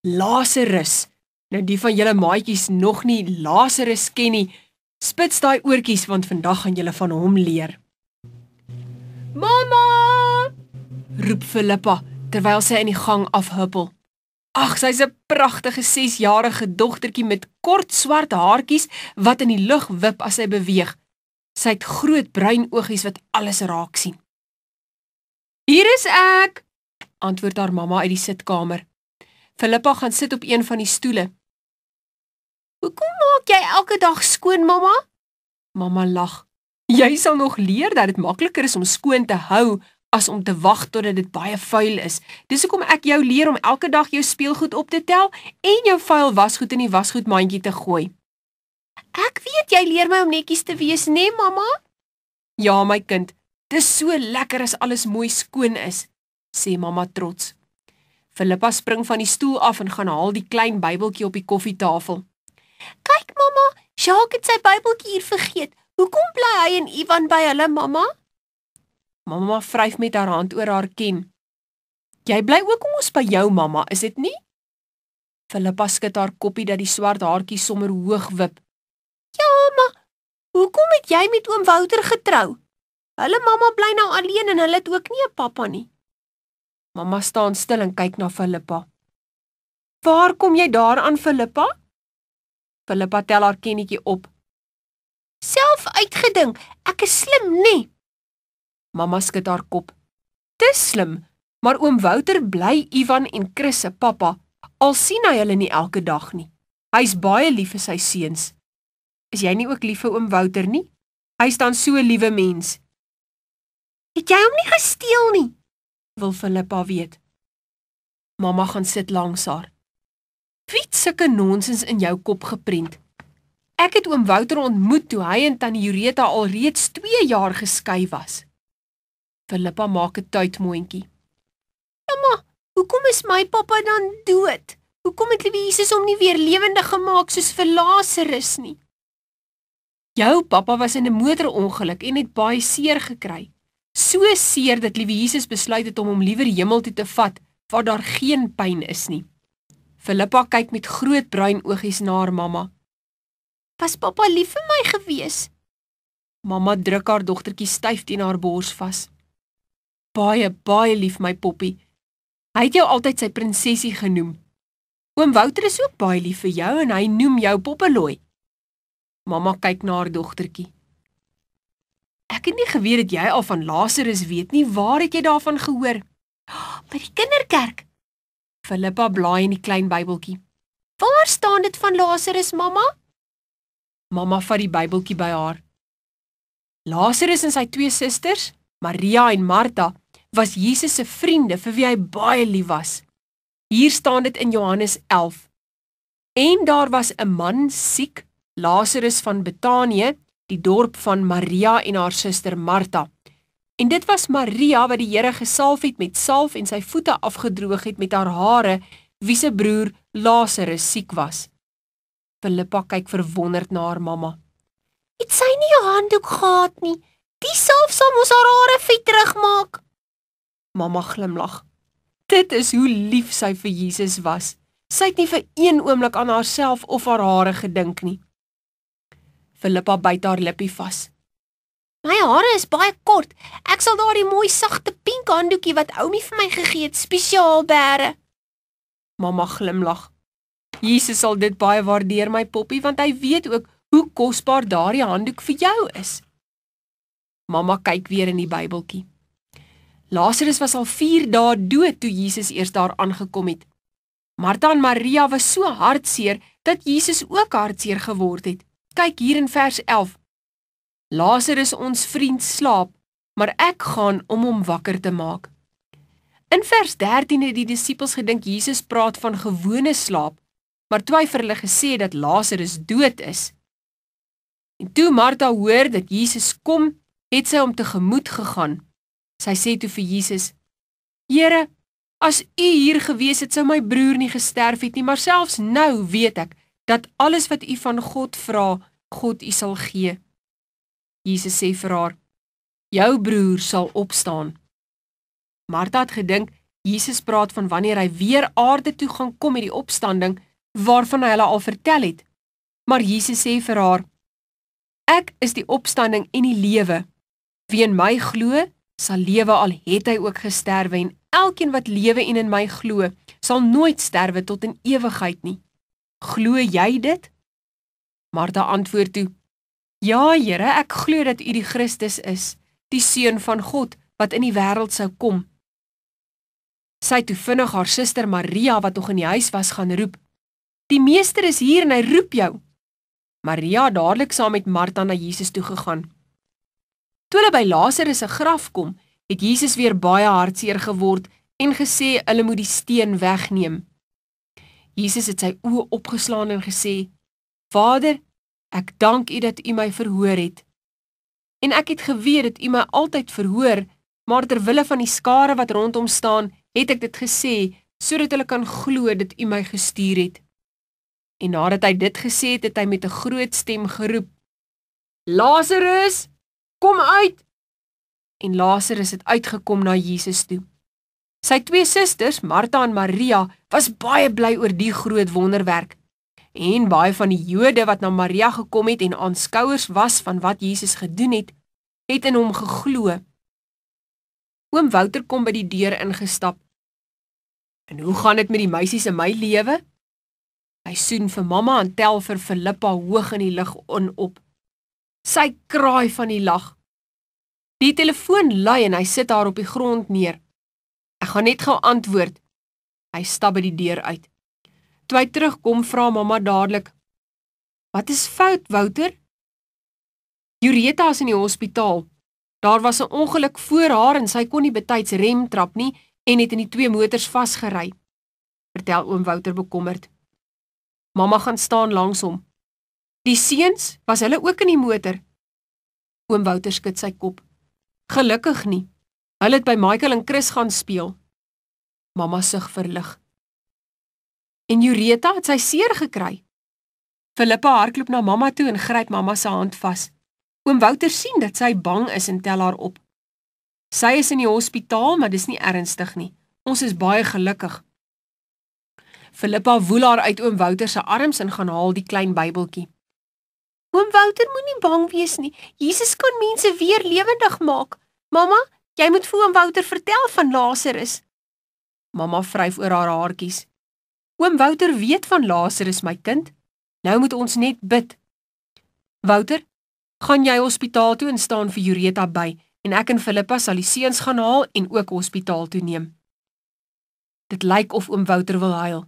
Lazarus. Nou die van julle maatjies nog nie Lazarus ken nie, spits daai oortjies want vandag gaan julle van hom leer. Mama! Roep Philippa terwyl sy in die gang afhuppel. Ag, sy's 'n pragtige 6-jarige dogtertjie met kort swart haartjies wat in die lug wip as sy beweeg. Sy het groot bruin oogies wat alles raak sien. Hier is ek, antwoord haar mamma uit die sitkamer. Philippa gaan sit op een van die stoele. Hoekom maak jy elke dag skoon, mamma? Mamma lag. Jy sal nog leer dat dit makliker is om skoon te hou as om te wag totdat dit baie vuil is. Dis hoekom ek jou leer om elke dag jou speelgoed op te tel en jou vuil wasgoed in die wasgoedmandjie te gooi. Ek weet jy leer my om netjies te wees, nee, mamma? Ja, my kind, dis so lekker as alles mooi skoon is, sê mamma trots. Philippa spring van die stoel af en gaan haal die klein Bybeltjie op die koffietafel. Kyk, mamma, Jacques het sy Bybeltjie hier vergeet. Hoekom bly hy en Ivan by hulle, mamma? Mamma vryf met haar hand oor haar kin. Jy bly ook ons by jou, mamma, is dit nie? Philippa skud haar koppie dat die swart haartjie sommer hoog wip. Ja, maar hoekom het jy met oom Wouter getrou? Hulle mamma bly nou alleen en hulle het ook nie 'n pappa nie. Mamma staan stil en kyk na Philippa. Waar kom jy daaraan, Philippa? Philippa tel haar kennetjie op. Self uitgedink, ek is slim, nie? Mamma skud haar kop. Dis slim, maar oom Wouter bly Ivan en Chris se pappa, al sien hy hulle nie elke dag nie. Hy's baie lief vir sy seuns. Is jy nie ook lief vir oom Wouter nie? Hy's dan so 'n liewe mens. Het jy hom nie gesteel nie? Wil Philippa weet. Mamma gaan sit langs haar. Wie het sulke nonsens in jou kop geprent? Ek het oom Wouter ontmoet toe hy en tannie Jureta al reeds 2 jaar geskei was. Philippa maak 'n tuitmoontjie. Mamma, hoekom is my pappa dan dood? Hoekom het liewe Jesus hom nie weer lewendig gemaak soos vir Lazarus nie? Jou pappa was in 'n motorongeluk en het baie seer gekry. So seer dat liewe Jesus besluit het om hom liewer hemel toe te vat, waar daar geen pyn is nie. Philippa kyk met groot bruin oogies na haar mamma. Was pappa lief vir my gewees? Mamma druk haar dogtertjie styf teen haar bors vas. Baie, baie lief my poppie. Hy het jou altyd sy prinsesie genoem. Oom Wouter is ook baie lief vir jou en hy noem jou Poppelooi. Mamma kyk na haar dogtertjie. Ek het nie geweet dat jy al van Lazarus weet nie. Waar het jy daarvan gehoor? By die kinderkerk. Philippa blaai in die klein Bybeltjie. Waar staan dit van Lazarus, mamma? Mamma vat die Bybeltjie by haar. Lazarus en sy 2 susters, Maria en Martha, was Jesus se vriende vir wie hy baie lief was. Hier staan dit in Johannes 11. En daar was 'n man siek, Lazarus van Betanië, die dorp van Maria en haar suster Martha. En dit was Maria wat die Here gesalf het met salf en sy voete afgedroog het met haar hare, wie se broer Lazarus siek was. Philippa kyk verwonderd na haar mamma. Het sy nie 'n handdoek gehad nie? Die salf sal mos haar hare vetterig maak. Mamma glimlag. Dit is hoe lief sy vir Jesus was. Sy het nie vir een oomblik aan haarself of haar hare gedink nie. Philippa byt haar lippie vas. My hare is baie kort. Ek sal daardie mooi sagte pink handdoekie wat oumie vir my gegee het, spesiaal bære. Mamma glimlag. Jesus sal dit baie waardeer, my poppie, want hy weet ook hoe kosbaar daardie handdoek vir jou is. Mamma kyk weer in die Bybeltjie. Lazarus was al 4 dae dood toe Jesus eers daar aangekom het. Martha en Maria was so hartseer dat Jesus ook hartseer geword het. Kyk hier in vers 11. Lazarus ons vriend slaap, maar ek gaan om hom wakker te maak. In vers 13 het die disippels gedink Jesus praat van gewone slaap, maar toe hy vir hulle gesê dat Lazarus dood is. En toe Martha hoor dat Jesus kom, het sy hom tegemoet gegaan. Sy sê toe vir Jesus, Here, as u hier gewees het, sou my broer nie gesterf het nie, maar selfs nou weet ek, dat alles wat u van God vra, God u sal gee. Jesus sê vir haar, jou broer sal opstaan. Martha het gedink, Jesus praat van wanneer hy weer aarde toe gaan kom met die opstanding, waarvan hy hulle al vertel het. Maar Jesus sê vir haar, ek is die opstanding en die lewe. Wie in my glo, sal lewe al het hy ook gesterwe, en elkeen wat lewe en in my glo, sal nooit sterwe tot in ewigheid nie. Glo jy dit? Martha antwoord toe, ja, Here, ek glo dat u die Christus is, die Seun van God, wat in die wêreld sou kom. Sy het toe vinnig haar suster Maria, wat nog in die huis was, gaan roep. Die meester is hier en hy roep jou. Maria het dadelik saam met Martha na Jesus toe gegaan. Toe hulle by Lazarus se graf kom, het Jesus weer baie hartseer geword en gesê hulle moet die steen wegneem. Jesus het sy oë opgeslaan en gesê, Vader, ek dank u dat u my verhoor het. En ek het geweet dat u my altyd verhoor, maar terwille van die skare wat rondom staan, het ek dit gesê, sodat hulle kan glo dat u my gestuur het. En nadat hy dit gesê het, het hy met 'n groot stem geroep, Lazarus, kom uit! En Lazarus het uitgekom na Jesus toe. Sy twee susters, Martha en Maria, was baie bly oor die groot wonderwerk. En baie van die Jode wat na Maria gekom het en aanskouers was van wat Jesus gedoen het in hom geglo. Oom Wouter kom by die deur ingestap. En hoe gaan dit met die meisies in my lewe? Hy soen vir mamma en tel vir Philippa hoog in die lug op. Sy kraai van die lag. Die telefoon lui en hy sit daar op die grond neer. Ek gaan net gou antwoord. Hy stap by die deur uit. Toe hy terugkom, vra mamma dadelik, wat is fout, Wouter? Jureta is in die hospitaal. Daar was 'n ongeluk voor haar en sy kon nie betyds rem trap nie en het in die twee motors vasgery. Vertel oom Wouter bekommerd. Mamma gaan staan langs hom. Die seuns, was hulle ook in die motor? Oom Wouter skud sy kop. Gelukkig nie. Hulle het by Michael en Chris gaan speel. Mamma sug verlig. En Jureta het sy seer gekry. Philippa hardloop na mamma toe en gryp mamma se hand vas. Oom Wouter sien dat sy bang is en tel haar op. Sy is in die hospitaal, maar dis nie ernstig nie. Ons is baie gelukkig. Philippa woel haar uit oom Wouter se arms en gaan haal die klein Bybeltjie. Oom Wouter moenie bang wees nie. Jesus kan mense weer lewendig maak. Mamma, jy moet vir oom Wouter vertel van Lazarus. Mamma vryf oor haar haartjies. Oom Wouter weet van Lazarus, my kind. Nou moet ons net bid. Wouter, gaan jy hospitaal toe en staan vir Jureta by, en ek en Philippa sal die seuns gaan haal en ook hospitaal toe neem. Dit lyk of oom Wouter wil huil.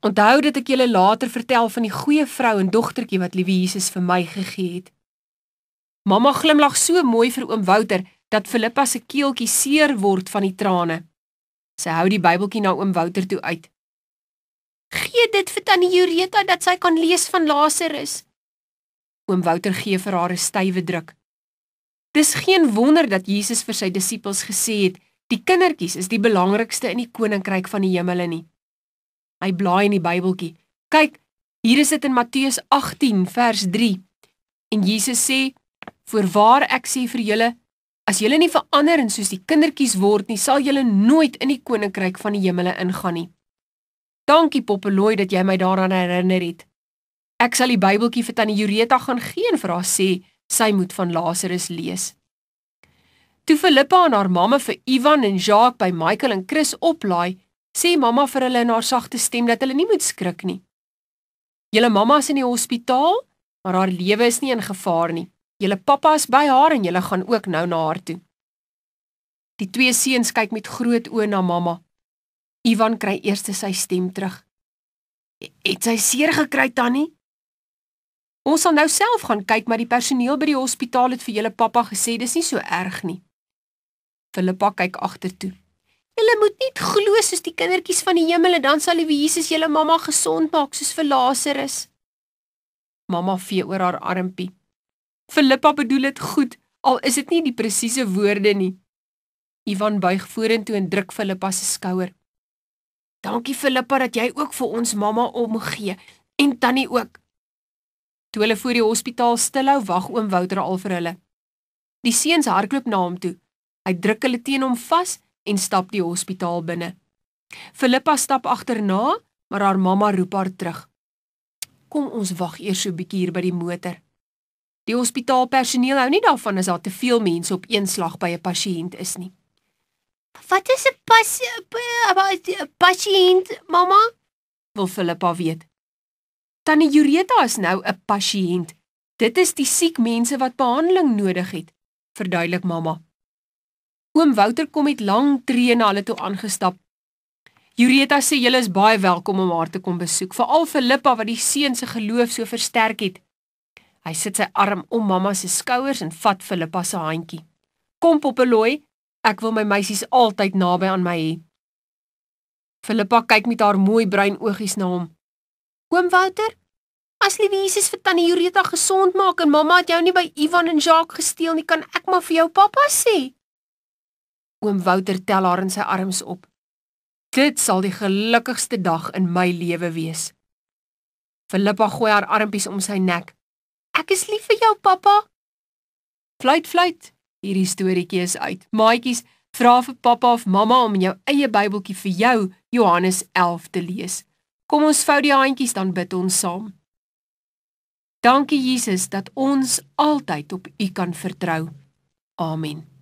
Onthou dat ek julle later vertel van die goeie vrou en dogtertjie wat liewe Jesus vir my gegee het. Mamma glimlag so mooi vir oom Wouter, dat Philippa se keeltjie seer word van die trane. Sy hou die Bybeltjie na oom Wouter toe uit. Gee dit vir tannie Jureta, dat sy kan lees van Lazarus. Oom Wouter gee vir haar 'n stywe druk. Dis geen wonder dat Jesus vir sy disippels gesê het, die kindertjies is die belangrikste in die koninkryk van die hemele nie. Hy blaai in die Bybeltjie. Kyk, hier is dit in Matteus 18 vers 3. En Jesus sê, voorwaar ek sê vir julle, as julle nie verander en soos die kindertjies word nie, sal julle nooit in die koninkryk van die hemele ingaan nie. Dankie Poppelooi dat jy my daaraan herinner het. Ek sal die Bybeltjie vir tannie Jureta gaan gee en vir haar sê, sy moet van Lazarus lees. Toe Philippa en haar mamma vir Ivan en Jacques by Michael en Chris oplaai, sê mamma vir hulle in haar sagte stem dat hulle nie moet skrik nie. Julle mamma is in die hospitaal, maar haar lewe is nie in gevaar nie. Julle pappa is by haar en julle gaan ook nou na haar toe. Die twee seuns kyk met groot oë na mamma. Ivan kry eers sy stem terug. Het sy seer gekry, tannie? Ons sal nou self gaan kyk, maar die personeel by die hospitaal het vir julle pappa gesê, dis nie so erg nie. Philippa kyk agtertoe. Julle moet net glo soos die kindertjies van die hemel, dan sal die Jesus julle mamma gesond maak, soos vir Lazarus. Mamma vee oor haar armpie. Philippa bedoel dit goed, al is dit nie die presiese woorde nie. Ivan buig vorentoe en druk Philippa se skouer. Dankie Philippa dat jy ook vir ons mamma omgee, en tannie ook. Toe hulle voor die hospitaal stilhou, wag oom Wouter al vir hulle. Die seuns hardloop na hom toe. Hy druk hulle teen hom vas en stap die hospitaal binne. Philippa stap agterna, maar haar mamma roep haar terug. Kom ons wag eers so 'n bietjie hier by die motor. Die hospitaalpersoneel hou nie daarvan as daar te veel mense op een slag by 'n pasiënt is nie. Wat is 'n pasiënt, mamma? Wil Philippa weet. Tannie Jureta is nou 'n pasiënt. Dit is die siek mense wat behandeling nodig het, verduidelik mamma. Oom Wouter kom met lang tree na hulle toe aangestap. Jureta sê julle is baie welkom om haar te kom besoek, veral Philippa wat die seun se geloof so versterk het. Hy sit sy arm om mamma se skouers en vat Philippa se handjie. Kom Poppelooi, ek wil my meisies altyd naby aan my hê. Philippa kyk met haar mooi bruin oogies na hom. Oom Wouter, as liewe Jesus vir tannie Jureta gesond maak en mamma het jou nie by Ivan en Jacques gesteel nie, kan ek maar vir jou pappa sê. Oom Wouter tel haar in sy arms op. Dit sal die gelukkigste dag in my lewe wees. Philippa gooi haar armpies om sy nek. Ek is lief vir jou, pappa. Fluit, fluit, hierdie storieetjie is uit. Maatjies, vra vir pappa of mamma om in jou eie Bybeltjie vir jou Johannes 11 te lees. Kom ons vou die handjies, dan bid ons saam. Dankie Jesus dat ons altyd op U kan vertrou. Amen.